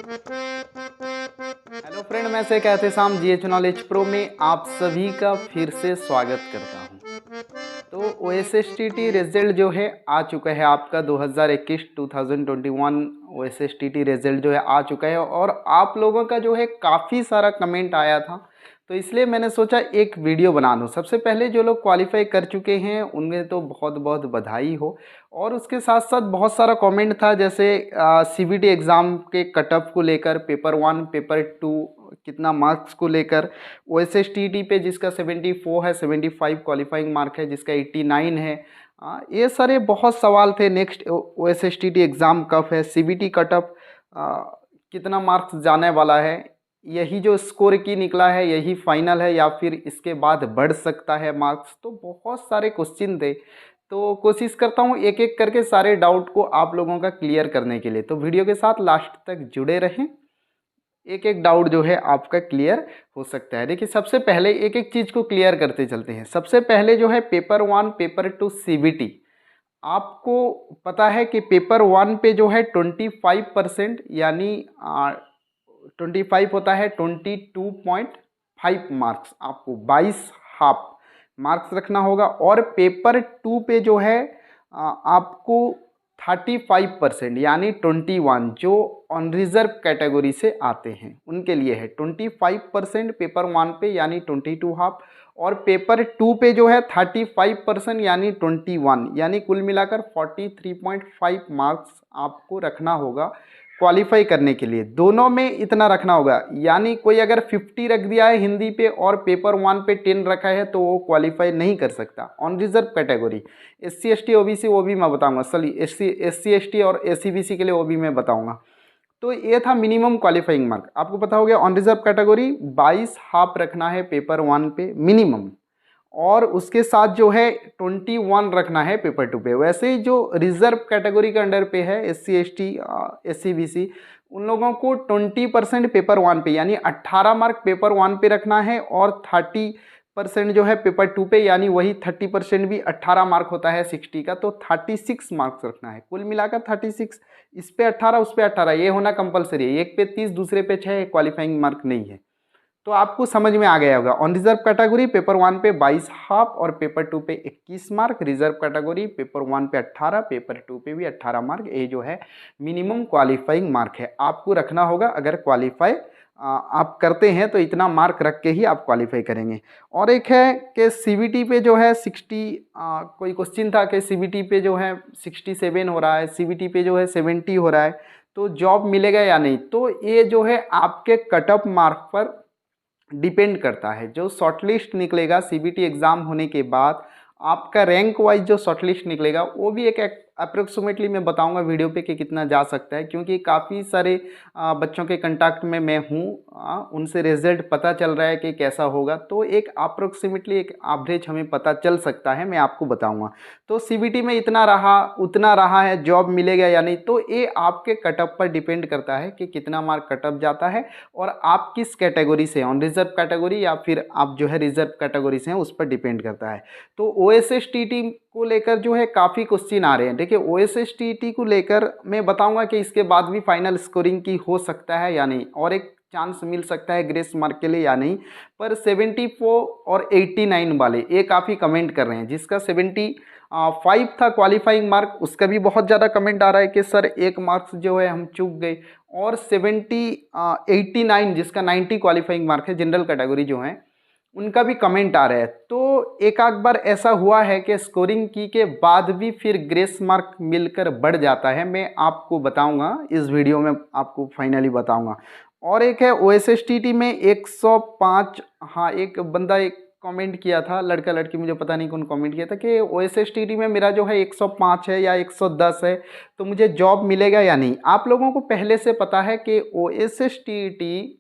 Hello friend, मैं से कहते शाम जीएच नॉलेज प्रो में आप सभी का फिर से स्वागत करता हूं। तो ओएसएसटीटी रिजल्ट जो है आ चुका है आपका 2021 ओएसएसटीटी रिजल्ट जो है आ चुका है और आप लोगों का जो है काफ़ी सारा कमेंट आया था, तो इसलिए मैंने सोचा एक वीडियो बना लूँ। सबसे पहले जो लोग क्वालिफाई कर चुके हैं उनमें तो बहुत बहुत बधाई हो, और उसके साथ साथ बहुत सारा कमेंट था जैसे सीबीटी एग्ज़ाम के कट ऑफ को लेकर, पेपर 1 पेपर 2 कितना मार्क्स को लेकर, ओएसएसटीटी पे जिसका 74 है, 75 क्वालिफाइंग मार्क है, जिसका 89 है। ये सारे बहुत सवाल थे। नेक्स्ट ओएसएसटीटी एग्ज़ाम कब है, सीबीटी कट ऑफ कितना मार्क्स जाने वाला है, यही जो स्कोर की निकला है यही फाइनल है या फिर इसके बाद बढ़ सकता है मार्क्स। तो बहुत सारे क्वेश्चन थे, तो कोशिश करता हूँ एक एक करके सारे डाउट को आप लोगों का क्लियर करने के लिए। तो वीडियो के साथ लास्ट तक जुड़े रहें, एक एक डाउट जो है आपका क्लियर हो सकता है। देखिए, सबसे पहले एक एक चीज़ को क्लियर करते चलते हैं। सबसे पहले जो है पेपर 1 पेपर 2 सीबीटी, आपको पता है कि पेपर 1 पे जो है 25% यानी 25 होता है 22.5 मार्क्स, आपको 22 हाफ मार्क्स रखना होगा। और पेपर 2 पे जो है आपको 35% यानी 21 जो ऑन रिजर्व कैटेगरी से आते हैं उनके लिए है 25% पेपर 1 पे यानी 22 हाफ, और पेपर 2 पे जो है 35% यानी 21, यानी कुल मिलाकर 43.5 मार्क्स आपको रखना होगा क्वालिफाई करने के लिए। दोनों में इतना रखना होगा, यानी कोई अगर 50 रख दिया है हिंदी पे और पेपर 1 पे 10 रखा है तो वो क्वालिफाई नहीं कर सकता on reserve category. SC ST OBC वो भी मैं बताऊंगा, चलिए SC ST और SC BC के लिए वो भी मैं बताऊंगा। तो ये था मिनिमम क्वालिफाइंग मार्क। आपको पता हो गया ऑन रिजर्व कैटेगरी 22 हाफ रखना है पेपर 1 पे मिनिमम, और उसके साथ जो है 21 रखना है पेपर 2 पे। वैसे ही जो रिजर्व कैटेगरी के अंडर पे है SC ST SC BC, उन लोगों को 20% पेपर 1 पे यानी 18 मार्क पेपर 1 पे रखना है, और 30% जो है पेपर 2 पे, यानी वही 30% भी 18 मार्क होता है 60 का, तो 36 मार्क्स रखना है कुल मिलाकर 36। इस पे 18 उस पे 18 ये होना कंपलसरी है। एक पे 30 दूसरे पे 6 क्वालिफाइंग मार्क नहीं है। तो आपको समझ में आ गया होगा। ऑन रिजर्व कैटेगरी पेपर 1 पे 22 हाफ और पेपर 2 पे 21 मार्क, रिजर्व कैटेगरी पेपर 1 पे 18, पेपर 2 पे भी 18 मार्क। ये जो है मिनिमम क्वालिफाइंग मार्क है, आपको रखना होगा। अगर क्वालिफाई आप करते हैं तो इतना मार्क रख के ही आप क्वालिफाई करेंगे। और एक है कि सीबीटी पे जो है 60, कोई क्वेश्चन था कि सीबीटी पे जो है 67 हो रहा है, सीबीटी पे जो है 70 हो रहा है, तो जॉब मिलेगा या नहीं। तो ये जो है आपके कट ऑफ मार्क पर डिपेंड करता है। जो शॉर्टलिस्ट निकलेगा सीबीटी एग्ज़ाम होने के बाद, आपका रैंक वाइज जो शॉर्टलिस्ट निकलेगा वो भी एक अप्रोक्सीमेटली मैं बताऊंगा वीडियो पे कि कितना जा सकता है, क्योंकि काफ़ी सारे बच्चों के कंटेक्ट में मैं हूँ, उनसे रिजल्ट पता चल रहा है कि कैसा होगा। तो एक अप्रोक्सीमेटली एक एवरेज हमें पता चल सकता है, मैं आपको बताऊंगा। तो सीबीटी में इतना रहा उतना रहा है, जॉब मिलेगा या नहीं, तो ये आपके कटअप पर डिपेंड करता है कि कितना मार्क कटअप जाता है और आप किस कैटेगरी से, ऑन रिजर्व कैटेगरी या फिर आप जो है रिजर्व कैटेगरी से हैं, उस पर डिपेंड करता है। तो ओएसएसटीटी को लेकर जो है काफ़ी क्वेश्चन आ रहे हैं। देखिए, ओएसएसटीटी को लेकर मैं बताऊंगा कि इसके बाद भी फाइनल स्कोरिंग की हो सकता है या नहीं, और एक चांस मिल सकता है ग्रेस मार्क के लिए या नहीं। पर 74 और 89 वाले ये काफ़ी कमेंट कर रहे हैं। जिसका 75 था क्वालिफाइंग मार्क, उसका भी बहुत ज़्यादा कमेंट आ रहा है कि सर एक मार्क्स जो है हम चूक गए। और 89 जिसका 90 क्वालिफाइंग मार्क है, जनरल कैटेगरी जो है, उनका भी कमेंट आ रहा है। तो एक आध बार ऐसा हुआ है कि स्कोरिंग की के बाद भी फिर ग्रेस मार्क मिलकर बढ़ जाता है। मैं आपको बताऊंगा इस वीडियो में, आपको फाइनली बताऊंगा। और एक है ओएसएसटीटी में 105, हाँ एक बंदा एक कमेंट किया था, लड़का लड़की मुझे पता नहीं कौन कमेंट किया था कि ओएसएसटीटी में मेरा जो है 105 है या 110 है, तो मुझे जॉब मिलेगा या नहीं। आप लोगों को पहले से पता है कि ओएसएसटीटी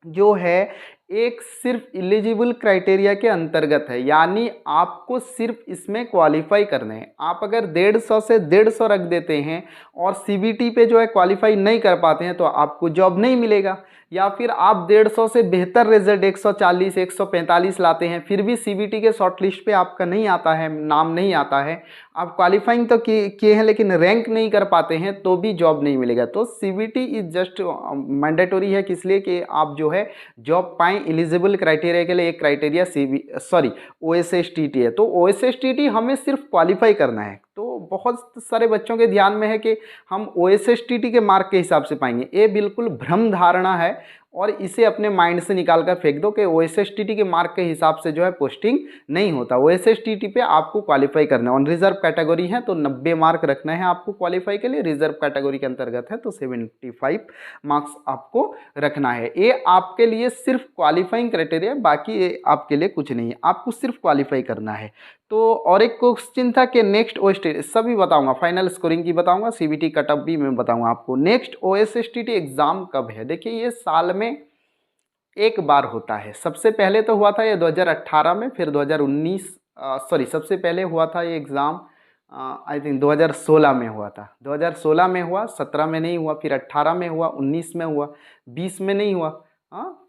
जो है एक सिर्फ एलिजिबल क्राइटेरिया के अंतर्गत है, यानी आपको सिर्फ इसमें क्वालिफाई करने हैं। आप अगर 150 से 150 रख देते हैं और सीबीटी पे जो है क्वालिफाई नहीं कर पाते हैं तो आपको जॉब नहीं मिलेगा। या फिर आप 150 से बेहतर रिजल्ट 140 145 लाते हैं, फिर भी सीबीटी के शॉर्ट लिस्ट पे आपका नहीं आता है, नाम नहीं आता है, आप क्वालिफाइंग तो किए हैं लेकिन रैंक नहीं कर पाते हैं तो भी जॉब नहीं मिलेगा। तो सीबीटी इज जस्ट मैंडेटरी है, किस लिए कि आप जो है जॉब पाएँ। एलिजिबल क्राइटेरिया के लिए एक क्राइटेरिया ओएसएसटीटी है। तो ओएसएसटीटी हमें सिर्फ क्वालिफाई करना है। तो बहुत सारे बच्चों के ध्यान में है कि हम ओएसएसटीटी के मार्क के हिसाब से पाएंगे, ये बिल्कुल भ्रम धारणा है और इसे अपने माइंड से निकाल कर फेंक दो कि ओएसएसटीटी के मार्क के हिसाब से जो है पोस्टिंग नहीं होता। ओएसएसटीटी पे आपको क्वालिफाई करना है। और रिजर्व कैटेगरी है तो 90 मार्क रखना है आपको क्वालिफाई के लिए। रिजर्व कैटेगरी के अंतर्गत है तो 75 मार्क्स आपको रखना है। ये आपके लिए सिर्फ क्वालिफाइंग क्राइटेरिया, बाकी ये आपके लिए कुछ नहीं है, आपको सिर्फ क्वालिफाई करना है। तो और एक क्वेश्चन था कि नेक्स्ट ओएसटीटी सभी बताऊंगा, फाइनल स्कोरिंग की बताऊंगा, सीबीटी कटअप भी मैं बताऊंगा आपको। नेक्स्ट ओएसएसटीटी एग्जाम कब है? देखिए ये साल में एक बार होता है। सबसे पहले तो हुआ था ये 2018 में, फिर 2019 सबसे पहले हुआ था ये एग्ज़ाम आई थिंक 2016 में हुआ था। 2016 में हुआ, 17 में नहीं हुआ, फिर 18 में हुआ, 19 में हुआ, 20 में नहीं हुआ,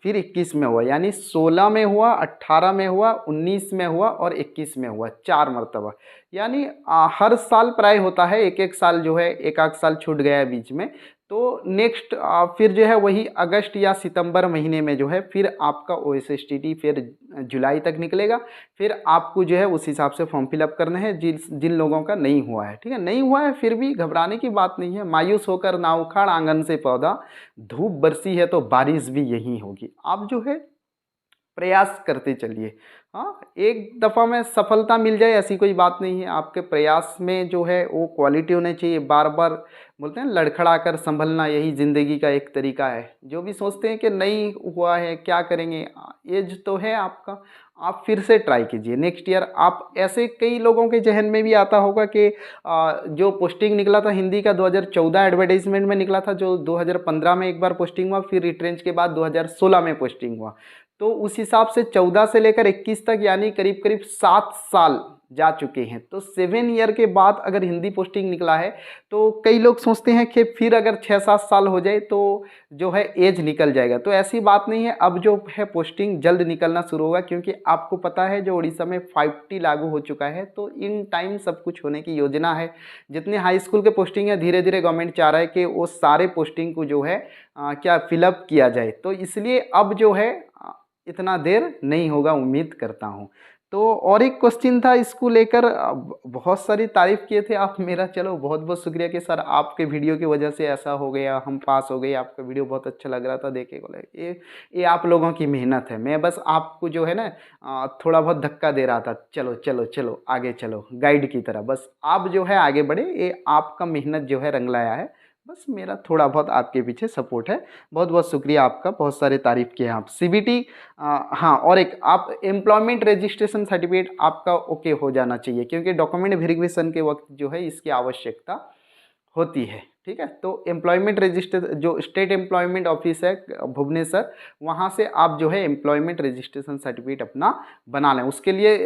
फिर 21 में हुआ। यानी 16 में हुआ, 18 में हुआ, 19 में हुआ और 21 में हुआ, 4 मरतबा। यानी हर साल प्राय होता है, एक एक साल जो है, एक आध साल छूट गया है बीच में। तो नेक्स्ट फिर जो है वही अगस्त या सितंबर महीने में जो है फिर आपका ओएसएसटीटी फिर जुलाई तक निकलेगा। फिर आपको जो है उस हिसाब से फॉर्म फिलअप करने हैं जिन लोगों का नहीं हुआ है। ठीक है, नहीं हुआ है फिर भी घबराने की बात नहीं है। मायूस होकर ना उखाड़ आंगन से पौधा, धूप बरसी है तो बारिश भी यही होगी। आप जो है प्रयास करते चलिए। हाँ, एक दफ़ा में सफलता मिल जाए ऐसी कोई बात नहीं है। आपके प्रयास में जो है वो क्वालिटी होनी चाहिए। बार बार बोलते हैं लड़खड़ा कर संभलना, यही ज़िंदगी का एक तरीका है। जो भी सोचते हैं कि नहीं हुआ है क्या करेंगे, एज तो है आपका, आप फिर से ट्राई कीजिए नेक्स्ट ईयर। आप ऐसे कई लोगों के जहन में भी आता होगा कि जो पोस्टिंग निकला था हिंदी का 2014 एडवर्टाइजमेंट में निकला था, जो 2015 में एक बार पोस्टिंग हुआ, फिर रिट्रेंच के बाद 2016 में पोस्टिंग हुआ। तो उस हिसाब से 14 से लेकर 21 तक यानी करीब करीब 7 साल जा चुके हैं। तो 7 ईयर के बाद अगर हिंदी पोस्टिंग निकला है तो कई लोग सोचते हैं कि फिर अगर 6-7 साल हो जाए तो जो है एज निकल जाएगा। तो ऐसी बात नहीं है, अब जो है पोस्टिंग जल्द निकलना शुरू होगा, क्योंकि आपको पता है जो उड़ीसा में 5T लागू हो चुका है। तो इन टाइम सब कुछ होने की योजना है। जितने हाई स्कूल के पोस्टिंग है धीरे धीरे गवर्नमेंट चाह रहा है कि वो सारे पोस्टिंग को जो है क्या फिलअप किया जाए। तो इसलिए अब जो है इतना देर नहीं होगा, उम्मीद करता हूँ। तो और एक क्वेश्चन था इसको लेकर, बहुत सारी तारीफ़ किए थे आप मेरा, चलो बहुत बहुत शुक्रिया कि सर आपके वीडियो की वजह से ऐसा हो गया, हम पास हो गए, आपका वीडियो बहुत अच्छा लग रहा था देखे को। ये आप लोगों की मेहनत है। मैं बस आपको जो है ना थोड़ा बहुत धक्का दे रहा था, चलो चलो चलो आगे चलो, गाइड की तरह। बस आप जो है आगे बढ़े, ये आपका मेहनत जो है रंग लाया है। बस मेरा थोड़ा बहुत आपके पीछे सपोर्ट है। बहुत बहुत शुक्रिया आपका, बहुत सारे तारीफ़ किए आप। सीबीटी हाँ, और एक आप एम्प्लॉयमेंट रजिस्ट्रेशन सर्टिफिकेट आपका ओके हो जाना चाहिए, क्योंकि डॉक्यूमेंट वेरिफिकेशन के वक्त जो है इसकी आवश्यकता होती है। ठीक है, तो एम्प्लॉयमेंट रजिस्टर जो स्टेट एम्प्लॉयमेंट ऑफिस है भुवनेश्वर, वहाँ से आप जो है एम्प्लॉयमेंट रजिस्ट्रेशन सर्टिफिकेट अपना बना लें। उसके लिए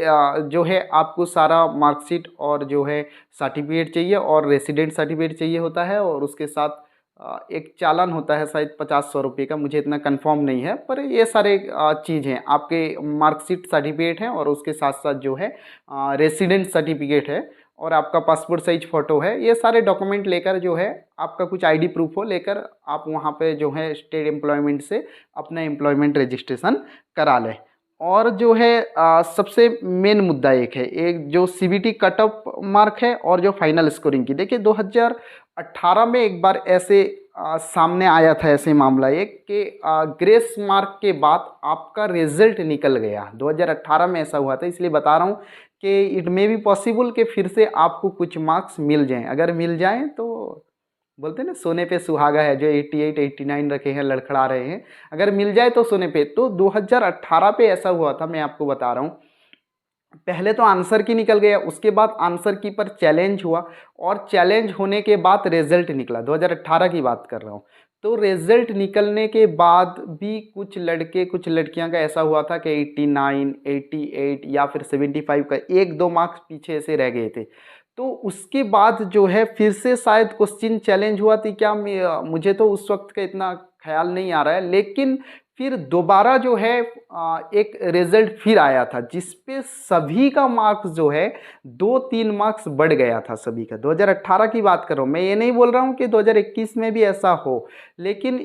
जो है आपको सारा मार्कशीट और जो है सर्टिफिकेट चाहिए और रेसिडेंट सर्टिफिकेट चाहिए होता है, और उसके साथ एक चालान होता है शायद 50-100 रुपये का, मुझे इतना कंफर्म नहीं है, पर ये सारे चीज़ हैं। आपके मार्कशीट सर्टिफिकेट हैं और उसके साथ साथ जो है रेसिडेंट सर्टिफिकेट है और आपका पासपोर्ट साइज फ़ोटो है। ये सारे डॉक्यूमेंट लेकर जो है आपका कुछ आईडी प्रूफ हो लेकर आप वहाँ पे जो है स्टेट एम्प्लॉयमेंट से अपना एम्प्लॉयमेंट रजिस्ट्रेशन करा लें। और जो है सबसे मेन मुद्दा एक है, एक जो सीबीटी कटअप मार्क है और जो फाइनल स्कोरिंग की। देखिए 2018 में एक बार ऐसे सामने आया था ऐसे मामला एक कि ग्रेस मार्क के बाद आपका रिजल्ट निकल गया। 2018 में ऐसा हुआ था, इसलिए बता रहा हूँ कि इट मे बी पॉसिबल कि फिर से आपको कुछ मार्क्स मिल जाएं। अगर मिल जाएं तो बोलते हैं ना सोने पे सुहागा है, जो 88 89 रखे हैं लड़खड़ा रहे हैं, अगर मिल जाए तो सोने पे। तो 2018 पे ऐसा हुआ था, मैं आपको बता रहा हूँ। पहले तो आंसर की निकल गया, उसके बाद आंसर की पर चैलेंज हुआ और चैलेंज होने के बाद रिजल्ट निकला। 2018 की बात कर रहा हूँ। तो रिजल्ट निकलने के बाद भी कुछ लड़के कुछ लड़कियां का ऐसा हुआ था कि 89 88 या फिर 75 का 1-2 मार्क्स पीछे से रह गए थे। तो उसके बाद जो है फिर से शायद क्वेश्चन चैलेंज हुआ थी क्या, मुझे तो उस वक्त का इतना ख्याल नहीं आ रहा है, लेकिन फिर दोबारा जो है एक रिजल्ट फिर आया था जिस पे सभी का मार्क्स जो है 2-3 मार्क्स बढ़ गया था सभी का। 2018 की बात कर रहा हूँ मैं, ये नहीं बोल रहा हूँ कि 2021 में भी ऐसा हो, लेकिन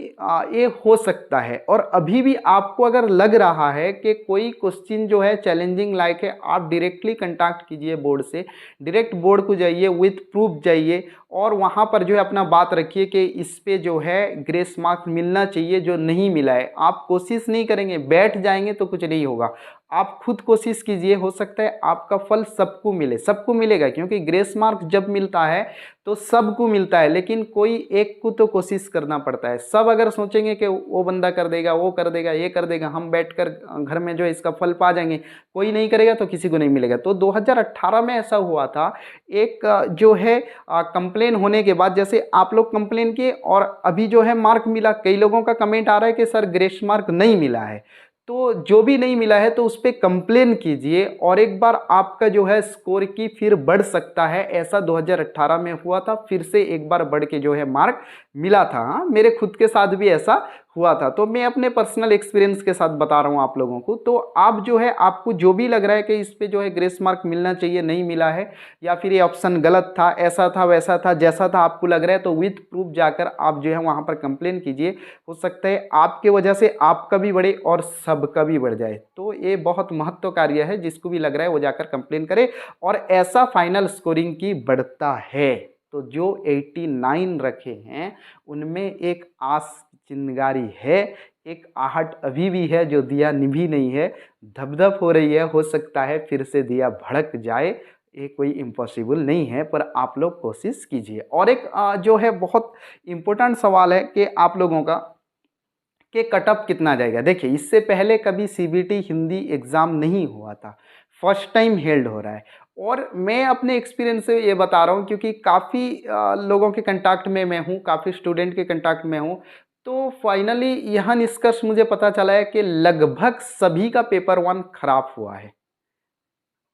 ये हो सकता है। और अभी भी आपको अगर लग रहा है कि कोई क्वेश्चन जो है चैलेंजिंग लायक है, आप डायरेक्टली कंटैक्ट कीजिए बोर्ड से, डायरेक्ट बोर्ड को जाइए, विथ प्रूफ जाइए और वहाँ पर जो है अपना बात रखिए कि इस पे जो है ग्रेस मार्क्स मिलना चाहिए जो नहीं मिला है। आप कोशिश नहीं करेंगे, बैठ जाएंगे तो कुछ नहीं होगा। आप खुद कोशिश कीजिए, हो सकता है आपका फल सबको मिले, सबको मिलेगा, क्योंकि ग्रेस मार्क्स जब मिलता है तो सबको मिलता है, लेकिन कोई एक को तो कोशिश करना पड़ता है। सब अगर सोचेंगे कि वो बंदा कर देगा, वो कर देगा, ये कर देगा, हम बैठकर घर में जो है इसका फल पा जाएंगे, कोई नहीं करेगा तो किसी को नहीं मिलेगा। तो 2018 में ऐसा हुआ था, एक जो है कंप्लेन होने के बाद, जैसे आप लोग कंप्लेन किए और अभी जो है मार्क मिला, कई लोगों का कमेंट आ रहा है कि सर ग्रेस मार्क नहीं मिला है। तो जो भी नहीं मिला है तो उस पर कंप्लेन कीजिए और एक बार आपका जो है स्कोर की फिर बढ़ सकता है। ऐसा 2018 में हुआ था, फिर से एक बार बढ़ के जो है मार्क मिला था। हाँ, मेरे खुद के साथ भी ऐसा हुआ था, तो मैं अपने पर्सनल एक्सपीरियंस के साथ बता रहा हूँ आप लोगों को। तो आप जो है, आपको जो भी लग रहा है कि इस पे जो है ग्रेस मार्क मिलना चाहिए, नहीं मिला है, या फिर ये ऑप्शन गलत था, ऐसा था, वैसा था, जैसा था आपको लग रहा है, तो विथ प्रूफ जाकर आप जो है वहाँ पर कंप्लेन कीजिए। हो सकता है आपके वजह से आपका भी बढ़े और सबका भी बढ़ जाए। तो ये बहुत महत्व कार्य है, जिसको भी लग रहा है वो जाकर कंप्लेन करे और ऐसा फाइनल स्कोरिंग की बढ़ता है। तो जो 89 रखे हैं उनमें एक आस चिंगारी है, एक आहट अभी भी है, जो दिया निभी नहीं है, धप-धप हो रही है। हो सकता है फिर से दिया भड़क जाए, ये कोई इम्पॉसिबल नहीं है, पर आप लोग कोशिश कीजिए। और एक जो है बहुत इम्पोर्टेंट सवाल है कि आप लोगों का कि कट ऑफ कितना जाएगा। देखिए, इससे पहले कभी सीबीटी हिंदी एग्ज़ाम नहीं हुआ था, फर्स्ट टाइम हेल्ड हो रहा है। और मैं अपने एक्सपीरियंस से ये बता रहा हूँ, क्योंकि काफ़ी लोगों के कंटैक्ट में मैं हूँ, काफ़ी स्टूडेंट के कंटैक्ट में हूँ। तो फाइनली यह निष्कर्ष मुझे पता चला है कि लगभग सभी का पेपर 1 खराब हुआ है,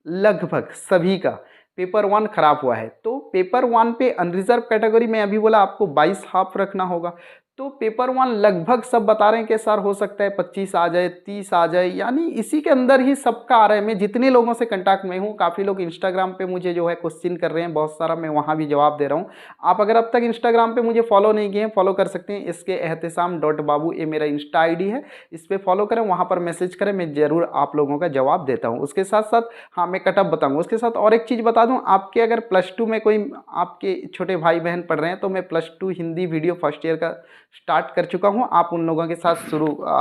लगभग सभी का पेपर 1 खराब हुआ है। तो पेपर 1 पे अनरिजर्व कैटेगरी में अभी बोला आपको 22 हाफ रखना होगा, तो पेपर 1 लगभग सब बता रहे हैं कि सर हो सकता है 25 आ जाए, 30 आ जाए, यानी इसी के अंदर ही सबका आ रहा है। मैं जितने लोगों से कांटेक्ट में हूँ, काफ़ी लोग इंस्टाग्राम पे मुझे जो है क्वेश्चन कर रहे हैं, बहुत सारा मैं वहाँ भी जवाब दे रहा हूँ। आप अगर अब तक इंस्टाग्राम पे मुझे फॉलो नहीं किए हैं, फॉलो कर सकते हैं, इसके एहतेसाम.बाबू ये मेरा इंस्टा ID है, इस पर फॉलो करें, वहाँ पर मैसेज करें, मैं ज़रूर आप लोगों का जवाब देता हूँ। उसके साथ साथ हाँ, मैं कटअप बताऊँगा। उसके साथ और एक चीज़ बता दूँ, आपके अगर +2 में कोई आपके छोटे भाई बहन पढ़ रहे हैं, तो मैं +2 हिंदी वीडियो फर्स्ट ईयर का स्टार्ट कर चुका हूँ। आप उन लोगों के साथ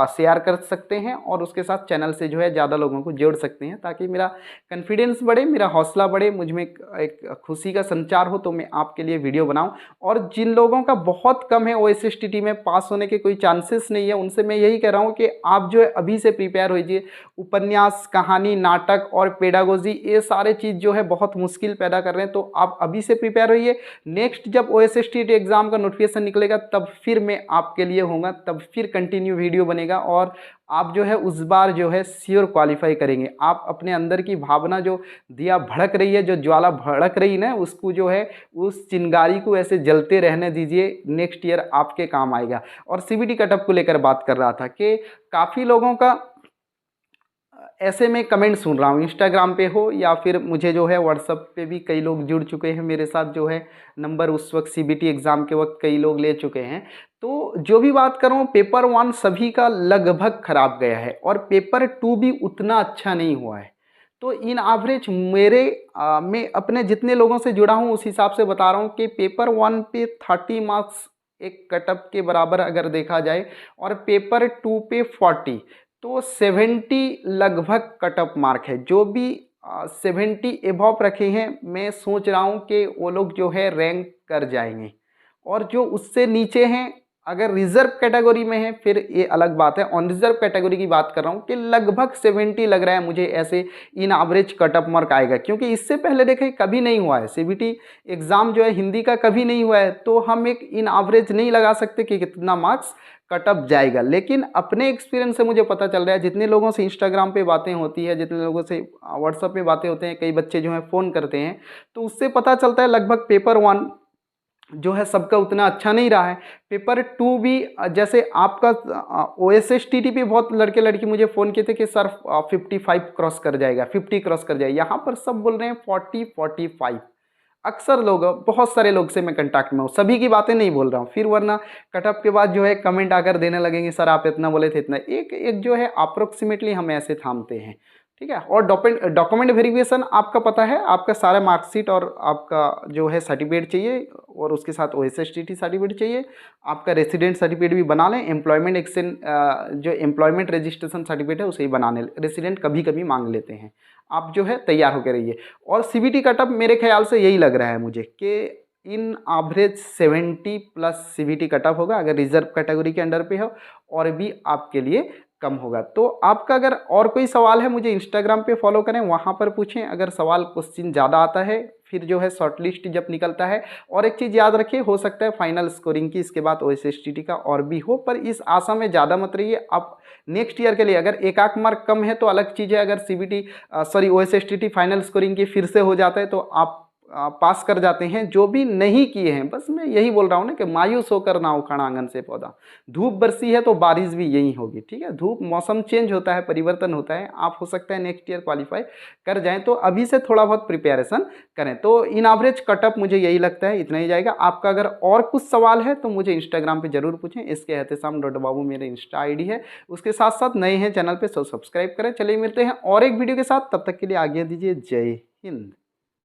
शेयर कर सकते हैं और उसके साथ चैनल से जो है ज़्यादा लोगों को जोड़ सकते हैं, ताकि मेरा कॉन्फिडेंस बढ़े, मेरा हौसला बढ़े, मुझ में एक खुशी का संचार हो, तो मैं आपके लिए वीडियो बनाऊं। और जिन लोगों का बहुत कम है, OSSTT में पास होने के कोई चांसेस नहीं है, उनसे मैं यही कह रहा हूँ कि आप जो है अभी से प्रिपेयर होइए। उपन्यास, कहानी, नाटक और पेडागोजी, ये सारे चीज़ जो है बहुत मुश्किल पैदा कर रहे हैं, तो आप अभी से प्रिपेयर होइए। नेक्स्ट जब OSSTT एग्ज़ाम का नोटिफिकेशन निकलेगा, तब फिर मैं आपके लिए होगा, तब फिर कंटिन्यू वीडियो बनेगा और आप जो है उस बार जो है श्योर क्वालिफाई करेंगे। आप अपने अंदर की भावना जो दिया भड़क रही है, जो ज्वाला भड़क रही है ना, उसको जो है उस चिंगारी को ऐसे जलते रहने दीजिए, नेक्स्ट ईयर आपके काम आएगा। और CBT कटअप को लेकर बात कर रहा था कि काफ़ी लोगों का ऐसे में कमेंट सुन रहा हूँ, इंस्टाग्राम पे हो या फिर मुझे जो है व्हाट्सअप पे भी कई लोग जुड़ चुके हैं मेरे साथ, जो है नंबर उस वक्त CBT एग्ज़ाम के वक्त कई लोग ले चुके हैं। तो जो भी बात कर रहा हूँ, पेपर 1 सभी का लगभग ख़राब गया है और पेपर 2 भी उतना अच्छा नहीं हुआ है। तो इन एवरेज मैं अपने जितने लोगों से जुड़ा हूँ उस हिसाब से बता रहा हूँ कि पेपर 1 पे 30 मार्क्स एक कटअप के बराबर अगर देखा जाए, और पेपर 2 पे 40, तो 70 लगभग कटअप मार्क है। जो भी 70 एबव रखे हैं, मैं सोच रहा हूँ कि वो लोग जो है रैंक कर जाएंगे। और जो उससे नीचे हैं, अगर रिजर्व कैटेगरी में है फिर ये अलग बात है। ऑन रिजर्व कैटेगरी की बात कर रहा हूँ कि लगभग 70 लग रहा है मुझे, ऐसे इन एवरेज कटअप मार्क आएगा, क्योंकि इससे पहले देखें कभी नहीं हुआ है। CBT एग्ज़ाम जो है हिंदी का कभी नहीं हुआ है, तो हम एक इन एवरेज नहीं लगा सकते कि कितना मार्क्स कटअप जाएगा। लेकिन अपने एक्सपीरियंस से मुझे पता चल रहा है, जितने लोगों से इंस्टाग्राम पे बातें होती है, जितने लोगों से व्हाट्सअप पे बातें होते हैं, कई बच्चे जो हैं फ़ोन करते हैं, तो उससे पता चलता है लगभग पेपर 1 जो है सबका उतना अच्छा नहीं रहा है। पेपर 2 भी जैसे आपका OSSTT पे बहुत लड़के लड़की मुझे फ़ोन किए थे कि सर 55 क्रॉस कर जाएगा, 50 क्रॉस कर जाएगा। यहाँ पर सब बोल रहे हैं 40-45। अक्सर लोग, बहुत सारे लोग से मैं कांटेक्ट में हूँ, सभी की बातें नहीं बोल रहा हूँ, फिर वरना कट ऑफ के बाद जो है कमेंट आकर देने लगेंगे सर आप इतना बोले थे इतना। एक एक जो है अप्रोक्सीमेटली हम ऐसे थामते हैं, ठीक है। और डॉक्यूमेंट वेरिफिकेशन आपका पता है, आपका सारा मार्कशीट और आपका जो है सर्टिफिकेट चाहिए, और उसके साथ OSSTT सर्टिफिकेट चाहिए। आपका रेसिडेंट सर्टिफिकेट भी बना लें, एम्प्लॉयमेंट एक्सचेंज जो एम्प्लॉयमेंट रजिस्ट्रेशन सर्टिफिकेट है उसे ही बना लें, रेसिडेंट कभी कभी मांग लेते हैं। आप जो है तैयार होकर रहिए। और CBT कटअप मेरे ख्याल से यही लग रहा है मुझे कि इन एवरेज 70+ CBT कटअप होगा अगर रिजर्व कैटेगरी के अंडर पे हो, और भी आपके लिए कम होगा। तो आपका अगर और कोई सवाल है मुझे इंस्टाग्राम पे फॉलो करें, वहाँ पर पूछें। अगर सवाल क्वेश्चन ज़्यादा आता है फिर जो है शॉर्टलिस्ट जब निकलता है। और एक चीज़ याद रखिए, हो सकता है फाइनल स्कोरिंग की इसके बाद OSSTT का और भी हो, पर इस आशा में ज़्यादा मत रहिए। आप नेक्स्ट ईयर के लिए अगर एक आध मार्क कम है तो अलग चीज़ है, अगर CBT OSSTT फाइनल स्कोरिंग की फिर से हो जाता है तो आप पास कर जाते हैं। जो भी नहीं किए हैं, बस मैं यही बोल रहा हूँ ना कि मायूस होकर ना उखाड़ आंगन से पौधा। धूप बरसी है तो बारिश भी यही होगी, ठीक है। धूप, मौसम चेंज होता है, परिवर्तन होता है। आप हो सकता है नेक्स्ट ईयर क्वालिफाई कर जाएं, तो अभी से थोड़ा बहुत प्रिपरेशन करें। तो इन एवरेज कटअप मुझे यही लगता है इतना ही जाएगा। आपका अगर और कुछ सवाल है तो मुझे इंस्टाग्राम पे जरूर पूछें। इसके एहतेशाम.बाबू मेरे इंस्टा ID है। उसके साथ साथ नए हैं चैनल पे सब्सक्राइब करें। चलिए मिलते हैं और एक वीडियो के साथ, तब तक के लिए आज्ञा दीजिए। जय हिंद।